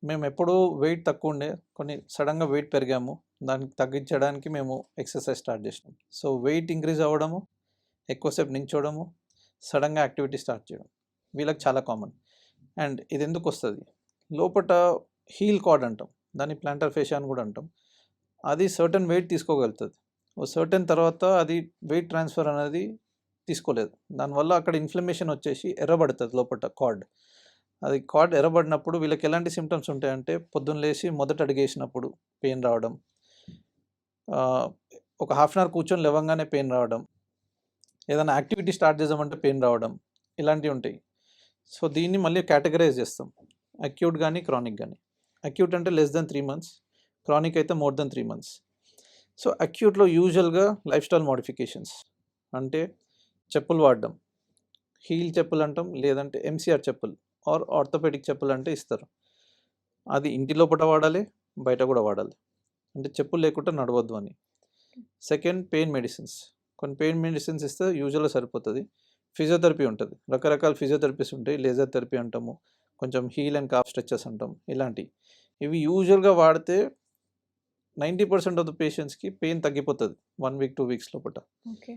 మేము ఎప్పుడూ వెయిట్ తక్కువ ఉండే కొన్ని సడన్గా వెయిట్ పెరిగాము. దానికి తగ్గించడానికి మేము ఎక్సర్సైజ్ స్టార్ట్ చేసినాం. సో వెయిట్ ఇంక్రీజ్ అవ్వడము, ఎక్కువసేపు నించోవడము, సడన్గా యాక్టివిటీ స్టార్ట్ చేయడం వీళ్ళకి చాలా కామన్. అండ్ ఇది ఎందుకు వస్తుంది, లోపట హీల్ కార్డ్ అంటాం, దాన్ని ప్లాంటర్ ఫేషియా అని కూడా అంటాం. అది సర్టన్ వెయిట్ తీసుకోగలుగుతుంది. ఓ సర్టన్ తర్వాత అది వెయిట్ ట్రాన్స్ఫర్ అనేది తీసుకోలేదు. దానివల్ల అక్కడ ఇన్ఫ్లమేషన్ వచ్చేసి ఎర్రబడుతుంది లోపల కార్డ్. అది కార్డ్ ఎర్రబడినప్పుడు వీళ్ళకి ఎలాంటి సిమ్టమ్స్ ఉంటాయంటే, పొద్దున్న లేచి మొదట అడిగేసినప్పుడు పెయిన్ రావడం, ఒక హాఫ్ అన్ అవర్ కూర్చొని లేవగానే పెయిన్ రావడం, ఏదైనా యాక్టివిటీ స్టార్ట్ చేద్దామంటే పెయిన్ రావడం, ఇలాంటివి ఉంటాయి. సో దీన్ని మళ్ళీ కేటగరైజ్ చేస్తాం, అక్యూట్ కానీ క్రానిక్ కానీ. అక్యూట్ అంటే లెస్ దెన్ 3 months, క్రానిక్ అయితే మోర్ దెన్ 3 months. సో అక్యూట్లో యూజువల్గా లైఫ్ స్టైల్ మోడిఫికేషన్స్ అంటే చెప్పులు వాడడం, హీల్ చెప్పులు అంటాం, లేదంటే ఎంసీఆర్ చెప్పులు ఆర్ ఆర్థోపెడిక్ చెప్పులు అంటే ఇస్తారు. అది ఇంటి లోపల వాడాలి, బయట కూడా వాడాలి. అంటే చెప్పులు లేకుండా నడవద్దు అని. Second, pain medicines. కొన్ని పెయిన్ మెడిసిన్స్ ఇస్తే యూజువల్గా సరిపోతుంది. ఫిజియోథెరపీ ఉంటుంది, రకరకాల ఫిజియోథెరపీస్ ఉంటాయి. లేజర్ థెరపీ అంటాము, కొంచెం హీల్ అండ్ కాఫ్ స్ట్రెచెస్ అంటాం, ఇలాంటివి. ఇవి యూజువల్గా వాడితే 90% ఆఫ్ ద పేషెంట్స్కి పెయిన్ తగ్గిపోతుంది 1 week 2 weeks లోపల. ఓకే.